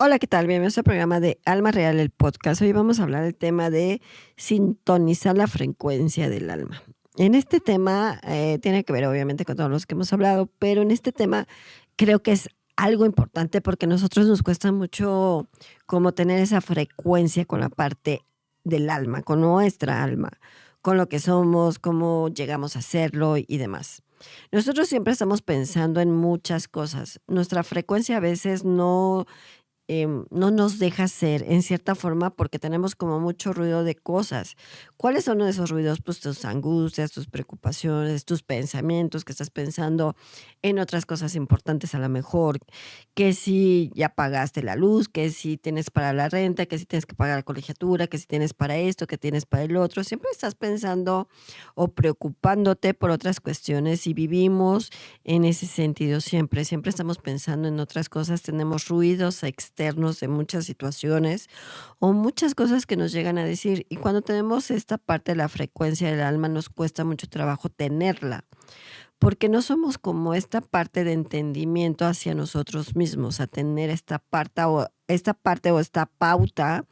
Hola, ¿qué tal? Bienvenidos al programa de Alma Real, el podcast. Hoy vamos a hablar del tema de sintonizar la frecuencia del alma. En este tema tiene que ver obviamente con todos los que hemos hablado, pero en este tema creo que es algo importante porque a nosotros nos cuesta mucho como tener esa frecuencia con la parte del alma, con nuestra alma, con lo que somos, cómo llegamos a hacerlo y demás. Nosotros siempre estamos pensando en muchas cosas. Nuestra frecuencia a veces no nos deja ser en cierta forma porque tenemos como mucho ruido de cosas. ¿Cuáles son esos ruidos? Pues tus angustias, tus preocupaciones, tus pensamientos, que estás pensando en otras cosas importantes a lo mejor, que si ya pagaste la luz, que si tienes para la renta, que si tienes que pagar la colegiatura, que si tienes para esto, que tienes para el otro. Siempre estás pensando o preocupándote por otras cuestiones y vivimos en ese sentido siempre, siempre estamos pensando en otras cosas, tenemos ruidos externos de muchas situaciones o muchas cosas que nos llegan a decir. Y cuando tenemos esta parte de la frecuencia del alma, nos cuesta mucho trabajo tenerla, porque no somos como esta parte de entendimiento hacia nosotros mismos, a tener esta parte o esta pauta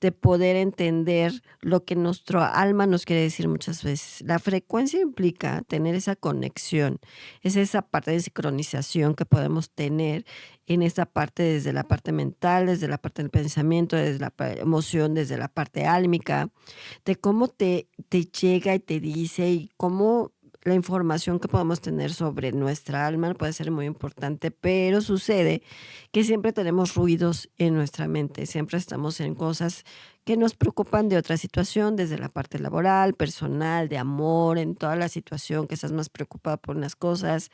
de poder entender lo que nuestro alma nos quiere decir muchas veces. La frecuencia implica tener esa conexión, es esa parte de sincronización que podemos tener en esta parte desde la parte mental, desde la parte del pensamiento, desde la emoción, desde la parte álmica, de cómo te llega y te dice y cómo la información que podemos tener sobre nuestra alma puede ser muy importante, pero sucede que siempre tenemos ruidos en nuestra mente, siempre estamos en cosas que nos preocupan de otra situación, desde la parte laboral, personal, de amor, en toda la situación que estás más preocupada por unas cosas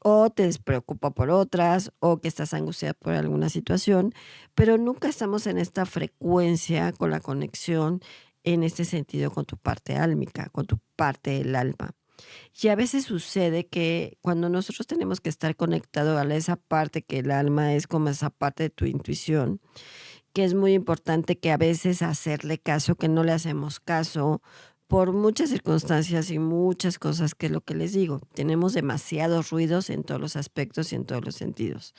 o te despreocupa por otras o que estás angustiada por alguna situación, pero nunca estamos en esta frecuencia con la conexión en este sentido con tu parte álmica, con tu parte del alma. Y a veces sucede que cuando nosotros tenemos que estar conectados a esa parte que el alma es como esa parte de tu intuición, que es muy importante que a veces hacerle caso, que no le hacemos caso por muchas circunstancias y muchas cosas, que es lo que les digo. Tenemos demasiados ruidos en todos los aspectos y en todos los sentidos.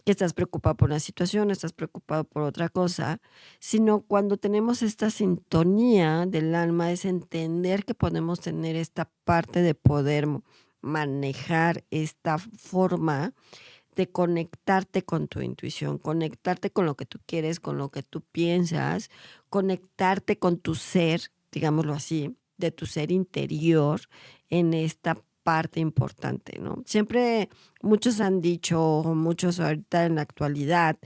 Que estás preocupado por una situación, estás preocupado por otra cosa, sino cuando tenemos esta sintonía del alma, es entender que podemos tener esta parte de poder manejar esta forma de conectarte con tu intuición, conectarte con lo que tú quieres, con lo que tú piensas, conectarte con tu ser, digámoslo así, de tu ser interior en esta parte importante, ¿no? Siempre muchos han dicho, o muchos ahorita en la actualidad,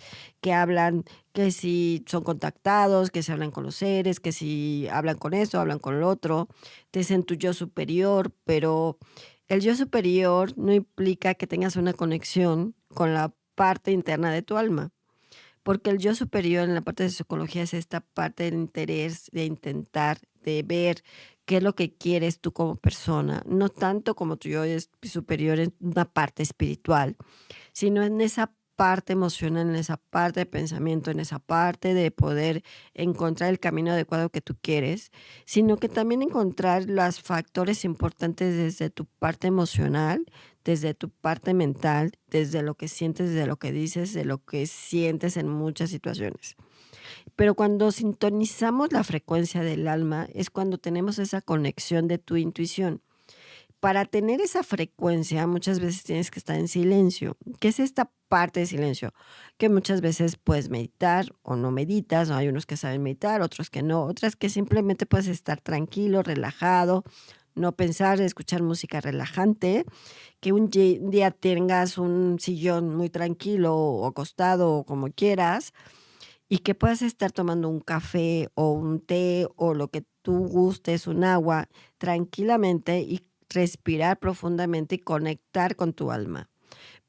que hablan que si son contactados, que si hablan con los seres, que si hablan con esto, hablan con lo otro, te dicen tu yo superior, pero el yo superior no implica que tengas una conexión con la parte interna de tu alma, porque el yo superior en la parte de psicología es esta parte del interés, de intentar, de ver qué es lo que quieres tú como persona, no tanto como tu yo es superior en una parte espiritual, sino en esa parte emocional, en esa parte de pensamiento, en esa parte de poder encontrar el camino adecuado que tú quieres, sino que también encontrar los factores importantes desde tu parte emocional, desde tu parte mental, desde lo que sientes, desde lo que dices, de lo que sientes en muchas situaciones. Pero cuando sintonizamos la frecuencia del alma es cuando tenemos esa conexión de tu intuición. Para tener esa frecuencia, muchas veces tienes que estar en silencio. ¿Qué es esta parte de silencio? Que muchas veces puedes meditar o no meditas, ¿no? Hay unos que saben meditar, otros que no, otras que simplemente puedes estar tranquilo, relajado, no pensar, escuchar música relajante, que un día tengas un sillón muy tranquilo o acostado o como quieras, y que puedas estar tomando un café o un té o lo que tú gustes, un agua, tranquilamente y respirar profundamente y conectar con tu alma.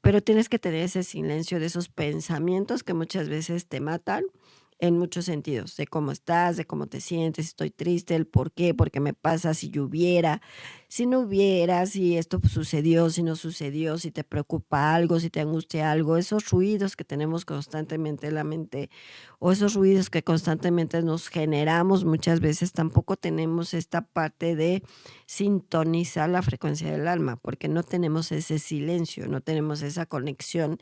Pero tienes que tener ese silencio de esos pensamientos que muchas veces te matan en muchos sentidos, de cómo estás, de cómo te sientes, si estoy triste, el por qué me pasa, si yo hubiera. si no hubiera, si esto sucedió, si no sucedió, si te preocupa algo, si te angustia algo, esos ruidos que tenemos constantemente en la mente o esos ruidos que constantemente nos generamos muchas veces, tampoco tenemos esta parte de sintonizar la frecuencia del alma, porque no tenemos ese silencio, no tenemos esa conexión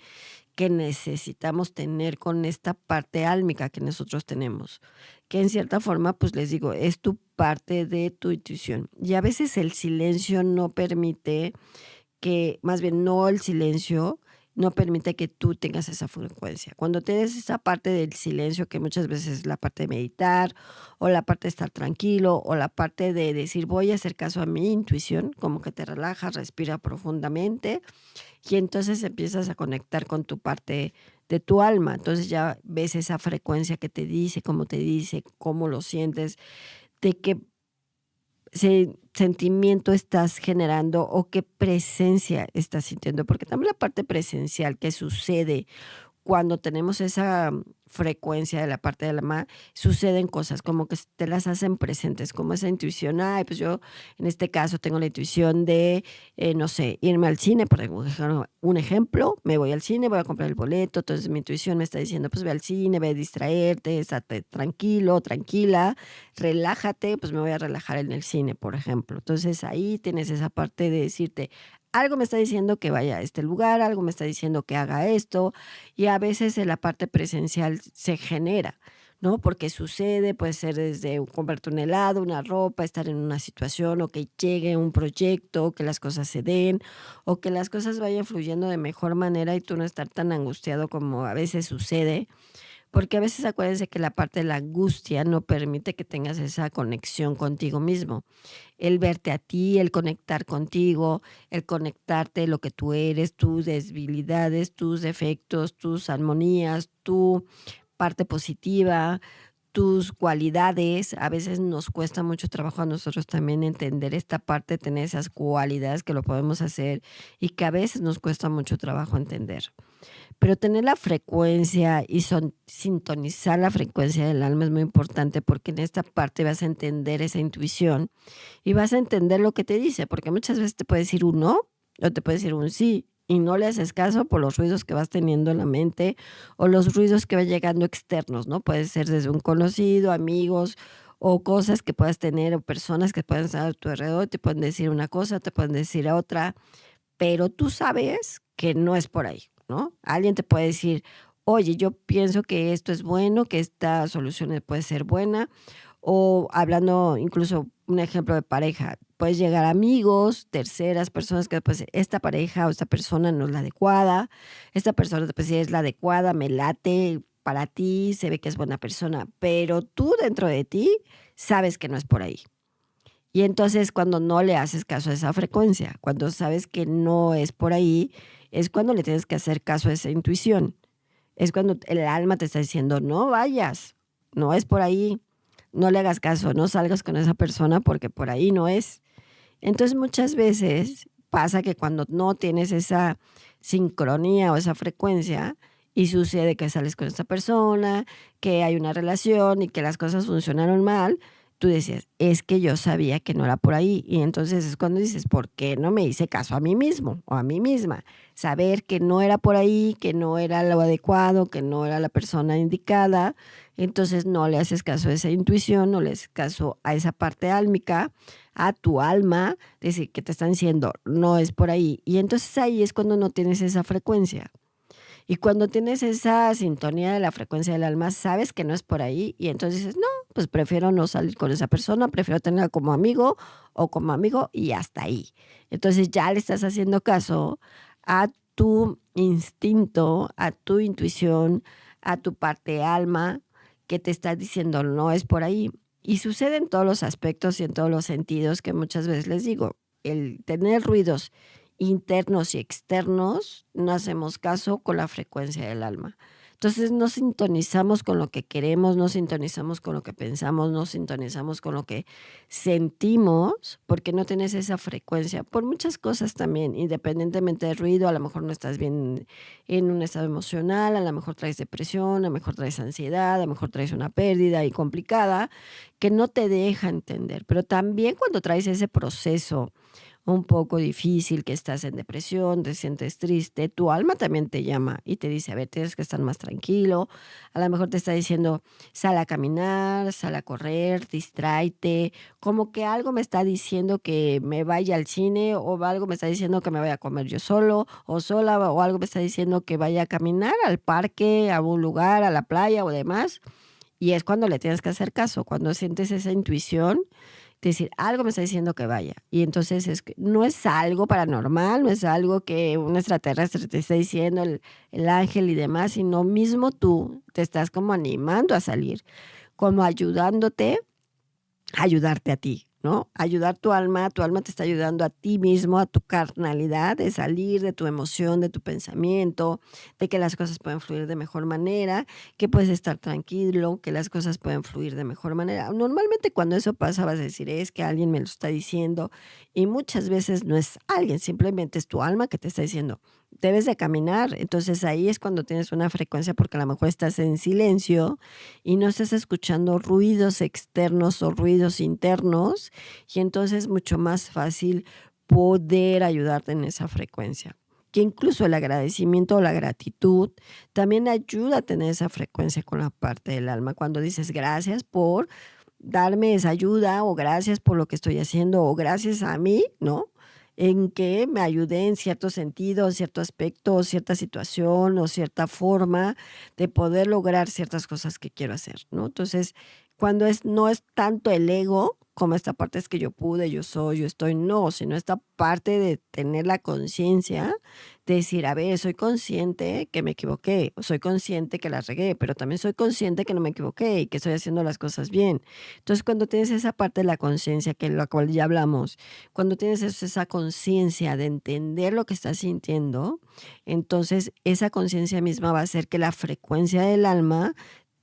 que necesitamos tener con esta parte álmica que nosotros tenemos, que en cierta forma, pues les digo, es tu parte de tu intuición. Y a veces el silencio no permite que, más bien no el silencio, no permite que tú tengas esa frecuencia. Cuando tienes esa parte del silencio, que muchas veces es la parte de meditar, o la parte de estar tranquilo, o la parte de decir voy a hacer caso a mi intuición, como que te relajas, respira profundamente y entonces empiezas a conectar con tu parte de tu alma. Entonces ya ves esa frecuencia que te dice, cómo lo sientes, de qué sentimiento estás generando o qué presencia estás sintiendo. Porque también la parte presencial que sucede cuando tenemos esa frecuencia de la parte del alma, suceden cosas como que te las hacen presentes, como esa intuición, ay, pues yo en este caso tengo la intuición de, no sé, irme al cine, por un ejemplo, me voy al cine, voy a comprar el boleto, entonces mi intuición me está diciendo, pues ve al cine, ve a distraerte, estate tranquilo, tranquila, relájate, pues me voy a relajar en el cine, por ejemplo. Entonces ahí tienes esa parte de decirte, algo me está diciendo que vaya a este lugar, algo me está diciendo que haga esto, y a veces en la parte presencial se genera, ¿no? Porque sucede, puede ser desde comprarte un helado, una ropa, estar en una situación, o que llegue un proyecto, que las cosas se den, o que las cosas vayan fluyendo de mejor manera y tú no estar tan angustiado como a veces sucede, porque a veces acuérdense que la parte de la angustia no permite que tengas esa conexión contigo mismo. El verte a ti, el conectar contigo, el conectarte lo que tú eres, tus debilidades, tus defectos, tus armonías, tu parte positiva, tus cualidades. A veces nos cuesta mucho trabajo a nosotros también entender esta parte, tener esas cualidades que lo podemos hacer y que a veces nos cuesta mucho trabajo entender. Pero tener la frecuencia y sintonizar la frecuencia del alma es muy importante porque en esta parte vas a entender esa intuición y vas a entender lo que te dice, porque muchas veces te puede decir un no o te puede decir un sí y no le haces caso por los ruidos que vas teniendo en la mente o los ruidos que van llegando externos, ¿no? Puede ser desde un conocido, amigos o cosas que puedas tener o personas que puedan estar a tu alrededor, te pueden decir una cosa, te pueden decir otra, pero tú sabes que no es por ahí, ¿no? Alguien te puede decir, oye, yo pienso que esto es bueno, que esta solución puede ser buena, o hablando incluso un ejemplo de pareja, puedes llegar a amigos, terceras personas que pues esta pareja o esta persona no es la adecuada, esta persona pues sí es la adecuada, me late para ti, se ve que es buena persona, pero tú dentro de ti sabes que no es por ahí. Y entonces, cuando no le haces caso a esa frecuencia, cuando sabes que no es por ahí, es cuando le tienes que hacer caso a esa intuición. Es cuando el alma te está diciendo: "No vayas, no es por ahí, no le hagas caso, no salgas con esa persona porque por ahí no es". Entonces, muchas veces pasa que cuando no tienes esa sincronía o esa frecuencia, y sucede que sales con esta persona, que hay una relación y que las cosas funcionaron mal, tú decías: "Es que yo sabía que no era por ahí". Y entonces es cuando dices: "¿Por qué no me hice caso a mí mismo o a mí misma?". Saber que no era por ahí, que no era lo adecuado, que no era la persona indicada, entonces no le haces caso a esa intuición, no le haces caso a esa parte álmica, a tu alma, decir, que te están diciendo, no es por ahí. Y entonces ahí es cuando no tienes esa frecuencia. Y cuando tienes esa sintonía de la frecuencia del alma, sabes que no es por ahí y entonces dices, no, pues prefiero no salir con esa persona, prefiero tenerla como amigo o como amigo y hasta ahí. Entonces ya le estás haciendo caso a tu instinto, a tu intuición, a tu parte alma que te está diciendo no es por ahí. Y sucede en todos los aspectos y en todos los sentidos que muchas veces les digo, el tener ruidos internos y externos, no hacemos caso con la frecuencia del alma. Entonces, no sintonizamos con lo que queremos, no sintonizamos con lo que pensamos, no sintonizamos con lo que sentimos, porque no tienes esa frecuencia, por muchas cosas también, independientemente del ruido, a lo mejor no estás bien en un estado emocional, a lo mejor traes depresión, a lo mejor traes ansiedad, a lo mejor traes una pérdida y complicada que no te deja entender. Pero también cuando traes ese proceso un poco difícil, que estás en depresión, te sientes triste, tu alma también te llama y te dice, a ver, tienes que estar más tranquilo. A lo mejor te está diciendo, sal a caminar, sal a correr, distráete, como que algo me está diciendo que me vaya al cine o algo me está diciendo que me vaya a comer yo solo o sola o algo me está diciendo que vaya a caminar al parque, a un lugar, a la playa o demás. Y es cuando le tienes que hacer caso, cuando sientes esa intuición, decir, algo me está diciendo que vaya. Y entonces es que no es algo paranormal, no es algo que un extraterrestre te esté diciendo, el ángel y demás, sino mismo tú te estás como animando a salir, como ayudándote ayudarte a ti, ¿no? Ayudar tu alma te está ayudando a ti mismo, a tu carnalidad, de salir de tu emoción, de tu pensamiento, de que las cosas pueden fluir de mejor manera, que puedes estar tranquilo, que las cosas pueden fluir de mejor manera. Normalmente cuando eso pasa vas a decir, es que alguien me lo está diciendo y muchas veces no es alguien, simplemente es tu alma que te está diciendo, debes de caminar. Entonces ahí es cuando tienes una frecuencia porque a lo mejor estás en silencio y no estás escuchando ruidos externos o ruidos internos, y entonces es mucho más fácil poder ayudarte en esa frecuencia. Que incluso el agradecimiento o la gratitud también ayuda a tener esa frecuencia con la parte del alma. Cuando dices gracias por darme esa ayuda o gracias por lo que estoy haciendo o gracias a mí, ¿no? En que me ayudé en cierto sentido, cierto aspecto, cierta situación o cierta forma de poder lograr ciertas cosas que quiero hacer, ¿no? Entonces, cuando no es tanto el ego, como esta parte es que yo pude, yo soy, yo estoy, no, sino esta parte de tener la conciencia, de decir, a ver, soy consciente que me equivoqué, o soy consciente que la regué, pero también soy consciente que no me equivoqué y que estoy haciendo las cosas bien. Entonces, cuando tienes esa parte de la conciencia, que la cual ya hablamos, cuando tienes esa conciencia de entender lo que estás sintiendo, entonces esa conciencia misma va a hacer que la frecuencia del alma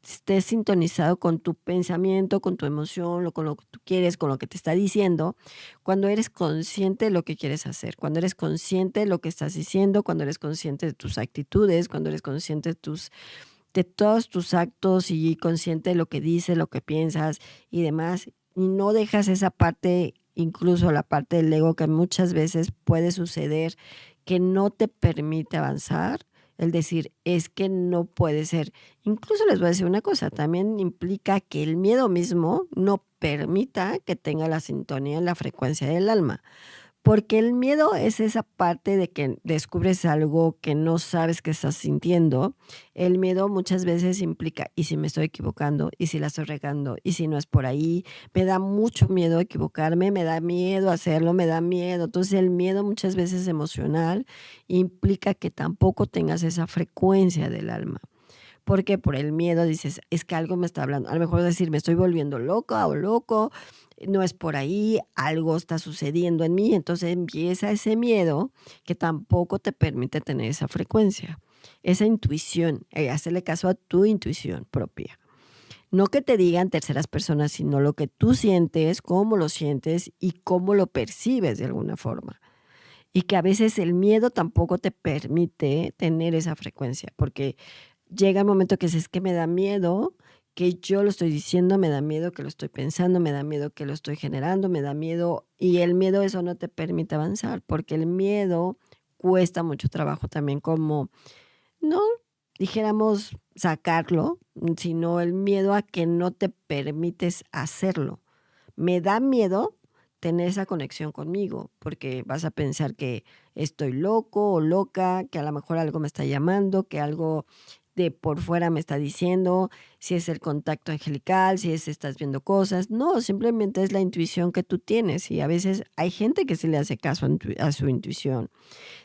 esté sintonizado con tu pensamiento, con tu emoción, con lo que tú quieres, con lo que te está diciendo, cuando eres consciente de lo que quieres hacer, cuando eres consciente de lo que estás diciendo, cuando eres consciente de tus actitudes, cuando eres consciente de todos tus actos y consciente de lo que dices, lo que piensas y demás, y no dejas esa parte, incluso la parte del ego que muchas veces puede suceder, que no te permite avanzar, el decir, es que no puede ser. Incluso les voy a decir una cosa, también implica que el miedo mismo no permita que tenga la sintonía en la frecuencia del alma. Porque el miedo es esa parte de que descubres algo que no sabes que estás sintiendo. El miedo muchas veces implica, ¿y si me estoy equivocando? ¿Y si la estoy regando? ¿Y si no es por ahí? Me da mucho miedo equivocarme, me da miedo hacerlo, me da miedo. Entonces el miedo muchas veces emocional implica que tampoco tengas esa frecuencia del alma. Porque por el miedo dices, es que algo me está hablando. A lo mejor decir, me estoy volviendo loca o loco, no es por ahí, algo está sucediendo en mí. Entonces empieza ese miedo que tampoco te permite tener esa frecuencia, esa intuición, hacerle caso a tu intuición propia. No que te digan terceras personas, sino lo que tú sientes, cómo lo sientes y cómo lo percibes de alguna forma. Y que a veces el miedo tampoco te permite tener esa frecuencia, porque llega el momento que dices: "Es que me da miedo que yo lo estoy diciendo, me da miedo que lo estoy pensando, me da miedo que lo estoy generando, me da miedo", y el miedo eso no te permite avanzar, porque el miedo cuesta mucho trabajo también como, no dijéramos sacarlo, sino el miedo a que no te permites hacerlo. Me da miedo tener esa conexión conmigo, porque vas a pensar que estoy loco o loca, que a lo mejor algo me está llamando, que algo de por fuera me está diciendo, si es el contacto angelical, si es estás viendo cosas. No, simplemente es la intuición que tú tienes y a veces hay gente que sí le hace caso a su intuición,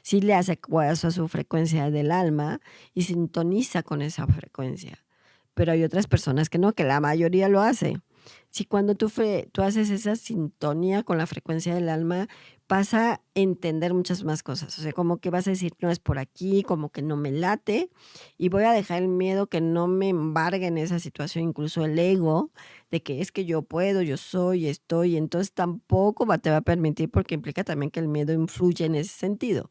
sí le hace caso a su frecuencia del alma y sintoniza con esa frecuencia. Pero hay otras personas que no, que la mayoría lo hace. Si cuando tú haces esa sintonía con la frecuencia del alma, vas a entender muchas más cosas. O sea, como que vas a decir, no es por aquí, como que no me late, y voy a dejar el miedo que no me embargue en esa situación, incluso el ego, de que es que yo puedo, yo soy, estoy, entonces tampoco te va a permitir, porque implica también que el miedo influye en ese sentido.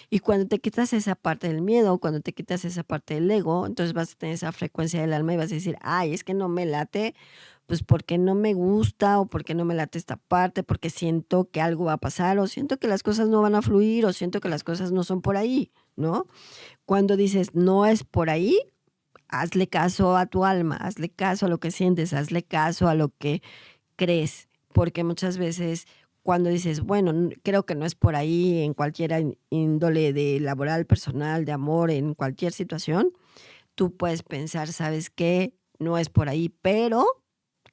Y cuando te quitas esa parte del miedo, cuando te quitas esa parte del ego, entonces vas a tener esa frecuencia del alma y vas a decir, ay, es que no me late, pues porque no me gusta o porque no me late esta parte, porque siento que algo va a pasar o siento que las cosas no van a fluir o siento que las cosas no son por ahí, ¿no? Cuando dices no es por ahí, hazle caso a tu alma, hazle caso a lo que sientes, hazle caso a lo que crees, porque muchas veces cuando dices, bueno, creo que no es por ahí en cualquier índole de laboral, personal, de amor, en cualquier situación, tú puedes pensar, ¿sabes qué? No es por ahí, pero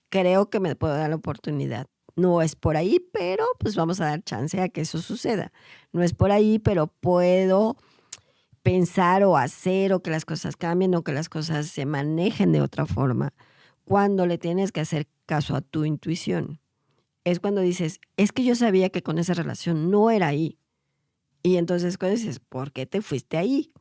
creo que me puedo dar la oportunidad. No es por ahí, pero pues vamos a dar chance a que eso suceda. No es por ahí, pero puedo pensar o hacer o que las cosas cambien o que las cosas se manejen de otra forma. Cuando le tienes que hacer caso a tu intuición. Es cuando dices, es que yo sabía que con esa relación no era ahí. Y entonces cuando dices, ¿por qué te fuiste ahí?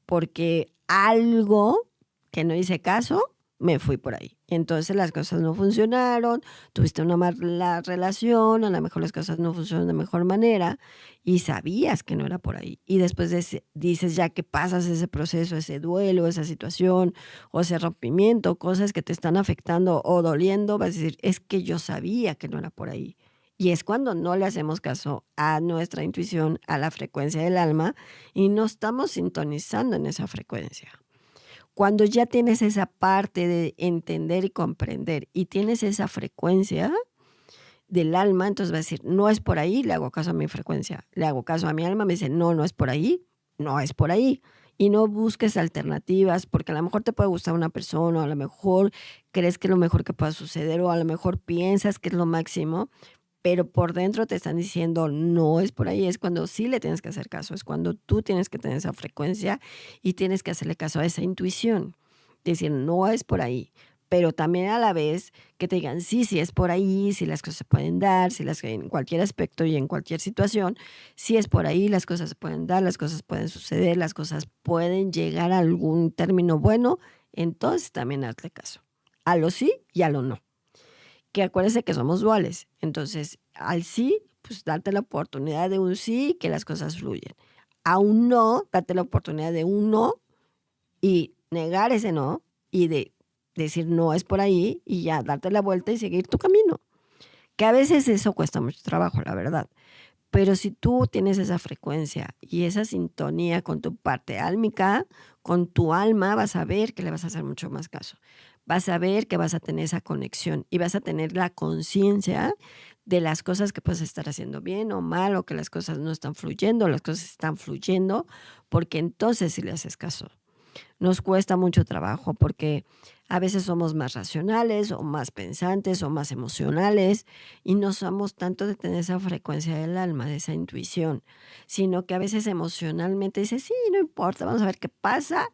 Porque algo que no hice caso, me fui por ahí. Entonces las cosas no funcionaron, tuviste una mala relación, a lo mejor las cosas no funcionan de mejor manera y sabías que no era por ahí. Y después dices ya que pasas ese proceso, ese duelo, esa situación o ese rompimiento, cosas que te están afectando o doliendo, vas a decir, es que yo sabía que no era por ahí. Y es cuando no le hacemos caso a nuestra intuición, a la frecuencia del alma, y no estamos sintonizando en esa frecuencia. Cuando ya tienes esa parte de entender y comprender y tienes esa frecuencia del alma, entonces va a decir, no es por ahí, le hago caso a mi frecuencia, le hago caso a mi alma, me dice, no, no es por ahí, no es por ahí. Y no busques alternativas, porque a lo mejor te puede gustar una persona, o a lo mejor crees que es lo mejor que pueda suceder, o a lo mejor piensas que es lo máximo, pero por dentro te están diciendo: "No es por ahí", es cuando sí le tienes que hacer caso, es cuando tú tienes que tener esa frecuencia y tienes que hacerle caso a esa intuición, decir: "No es por ahí", pero también a la vez que te digan: "Sí, sí es por ahí, sí las cosas se pueden dar, sí las en cualquier aspecto y en cualquier situación, sí es por ahí, las cosas se pueden dar, las cosas pueden suceder, las cosas pueden llegar a algún término bueno", entonces también hazle caso, a lo sí y a lo no. Que acuérdese que somos duales. Entonces, al sí, pues darte la oportunidad de un sí, que las cosas fluyen. A un no, date la oportunidad de un no y negar ese no y de decir no es por ahí y ya darte la vuelta y seguir tu camino. Que a veces eso cuesta mucho trabajo, la verdad. Pero si tú tienes esa frecuencia y esa sintonía con tu parte álmica, con tu alma, vas a ver que le vas a hacer mucho más caso. Vas a ver que vas a tener esa conexión y vas a tener la conciencia de las cosas que puedes estar haciendo bien o mal, o que las cosas no están fluyendo, las cosas están fluyendo, porque entonces sí le haces caso. Nos cuesta mucho trabajo porque a veces somos más racionales o más pensantes o más emocionales y no somos tanto de tener esa frecuencia del alma, de esa intuición, sino que a veces emocionalmente dices, sí, no importa, vamos a ver qué pasa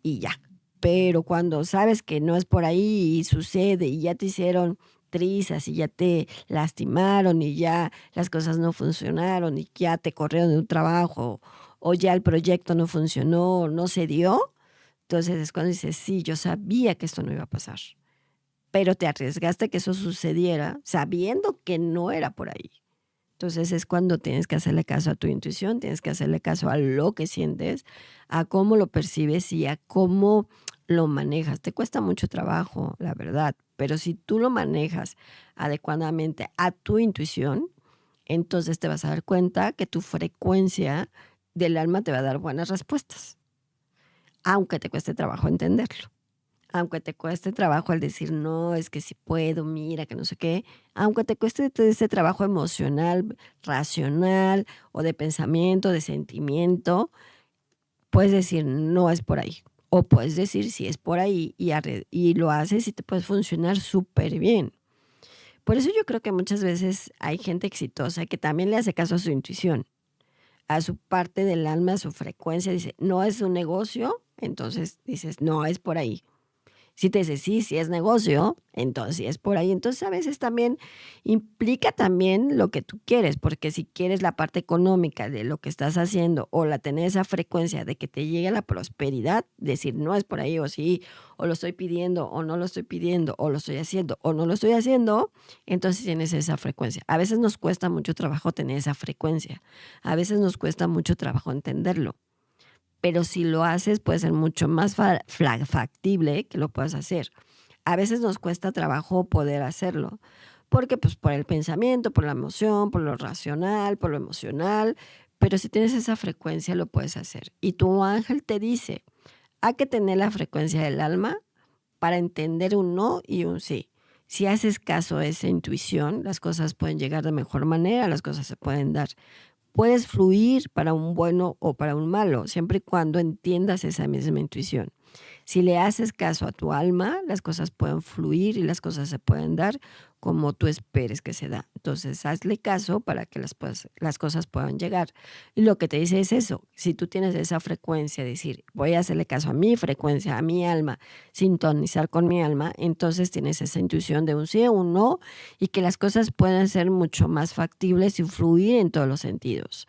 y ya. Pero cuando sabes que no es por ahí y sucede y ya te hicieron trizas y ya te lastimaron y ya las cosas no funcionaron y ya te corrieron de un trabajo o ya el proyecto no funcionó, no se dio, entonces es cuando dices: "Sí, yo sabía que esto no iba a pasar", pero te arriesgaste a que eso sucediera sabiendo que no era por ahí. Entonces es cuando tienes que hacerle caso a tu intuición, tienes que hacerle caso a lo que sientes, a cómo lo percibes y a cómo lo manejas. Te cuesta mucho trabajo, la verdad, pero si tú lo manejas adecuadamente a tu intuición, entonces te vas a dar cuenta que tu frecuencia del alma te va a dar buenas respuestas, aunque te cueste trabajo entenderlo. Aunque te cueste trabajo el decir: "No, es que sí puedo, mira, que no sé qué", aunque te cueste todo ese trabajo emocional, racional, o de pensamiento, de sentimiento, puedes decir: "No es por ahí", o puedes decir: "Sí es por ahí", y lo haces y te puede funcionar súper bien. Por eso yo creo que muchas veces hay gente exitosa que también le hace caso a su intuición, a su parte del alma, a su frecuencia, dice: "No es un negocio", entonces dices: "No es por ahí". Si te dice: "Sí, sí es negocio", entonces sí es por ahí. Entonces, a veces también implica también lo que tú quieres, porque si quieres la parte económica de lo que estás haciendo o la tener esa frecuencia de que te llegue la prosperidad, decir: "No es por ahí", o sí, o lo estoy pidiendo, o no lo estoy pidiendo, o lo estoy haciendo, o no lo estoy haciendo, entonces tienes esa frecuencia. A veces nos cuesta mucho trabajo tener esa frecuencia, a veces nos cuesta mucho trabajo entenderlo. Pero si lo haces, puede ser mucho más factible que lo puedas hacer. A veces nos cuesta trabajo poder hacerlo, porque, pues, por el pensamiento, por la emoción, por lo racional, por lo emocional, pero si tienes esa frecuencia, lo puedes hacer. Y tu ángel te dice: "Hay que tener la frecuencia del alma para entender un no y un sí". Si haces caso a esa intuición, las cosas pueden llegar de mejor manera, las cosas se pueden dar. Puedes fluir para un bueno o para un malo, siempre y cuando entiendas esa misma intuición. Si le haces caso a tu alma, las cosas pueden fluir y las cosas se pueden dar como tú esperes que se da. Entonces, hazle caso para que las cosas puedan llegar. Y lo que te dice es eso, si tú tienes esa frecuencia, decir, voy a hacerle caso a mi frecuencia, a mi alma, sintonizar con mi alma, entonces tienes esa intuición de un sí o un no y que las cosas puedan ser mucho más factibles y fluir en todos los sentidos.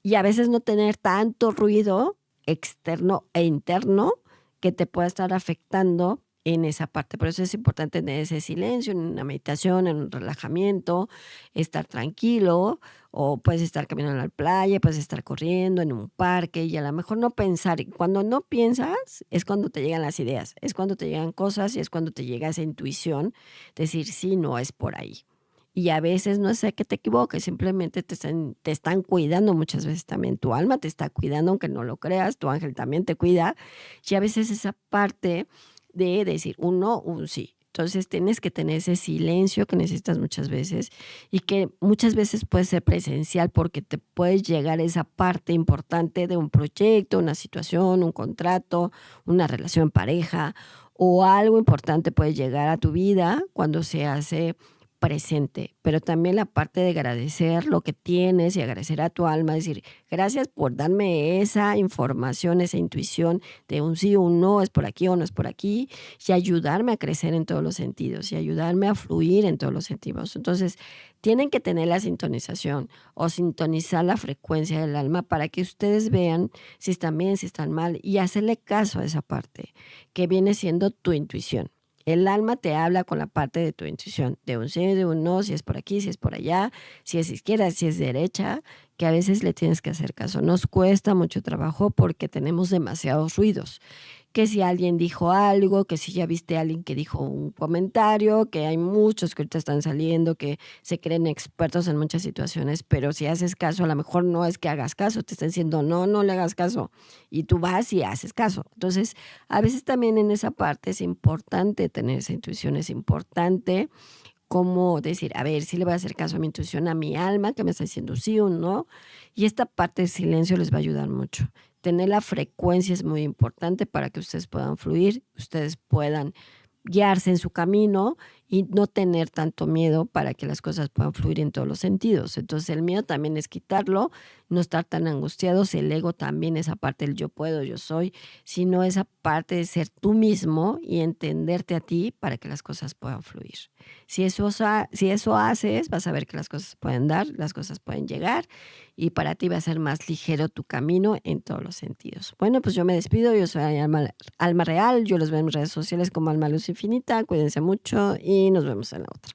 Y a veces no tener tanto ruido externo e interno que te pueda estar afectando en esa parte. Por eso es importante tener ese silencio en una meditación, en un relajamiento, estar tranquilo, o puedes estar caminando en la playa, puedes estar corriendo en un parque y a lo mejor no pensar. Y cuando no piensas es cuando te llegan las ideas, es cuando te llegan cosas y es cuando te llega esa intuición, decir, sí, no es por ahí. Y a veces no es que te equivoques, simplemente te están cuidando muchas veces también. Tu alma te está cuidando, aunque no lo creas, tu ángel también te cuida. Y a veces esa parte de decir un no, un sí. Entonces tienes que tener ese silencio que necesitas muchas veces y que muchas veces puede ser presencial porque te puede llegar esa parte importante de un proyecto, una situación, un contrato, una relación pareja o algo importante puede llegar a tu vida cuando se hace presente, pero también la parte de agradecer lo que tienes y agradecer a tu alma, decir, gracias por darme esa información, esa intuición de un sí o un no, es por aquí o no es por aquí, y ayudarme a crecer en todos los sentidos y ayudarme a fluir en todos los sentidos. Entonces, tienen que tener la sintonización o sintonizar la frecuencia del alma para que ustedes vean si están bien, si están mal y hacerle caso a esa parte que viene siendo tu intuición. El alma te habla con la parte de tu intuición, de un sí, de un no, si es por aquí, si es por allá, si es izquierda, si es derecha, que a veces le tienes que hacer caso. Nos cuesta mucho trabajo porque tenemos demasiados ruidos que si alguien dijo algo, que si ya viste a alguien que dijo un comentario, que hay muchos que ahorita están saliendo, que se creen expertos en muchas situaciones, pero si haces caso, a lo mejor no es que hagas caso, te están diciendo, no, no le hagas caso, y tú vas y haces caso. Entonces, a veces también en esa parte es importante tener esa intuición, es importante como decir, a ver, si le voy a hacer caso a mi intuición, a mi alma, que me está diciendo sí o no, y esta parte del silencio les va a ayudar mucho. Tener la frecuencia es muy importante para que ustedes puedan fluir, ustedes puedan guiarse en su camino y no tener tanto miedo para que las cosas puedan fluir en todos los sentidos. Entonces, el miedo también es quitarlo, no estar tan angustiados, el ego también, esa parte del yo puedo, yo soy, sino esa parte de ser tú mismo y entenderte a ti para que las cosas puedan fluir. Si eso haces, vas a ver que las cosas pueden dar, las cosas pueden llegar y para ti va a ser más ligero tu camino en todos los sentidos. Bueno, pues yo me despido, yo soy Alma Real, yo los veo en mis redes sociales como Alma Luz Infinita, cuídense mucho y nos vemos en la otra.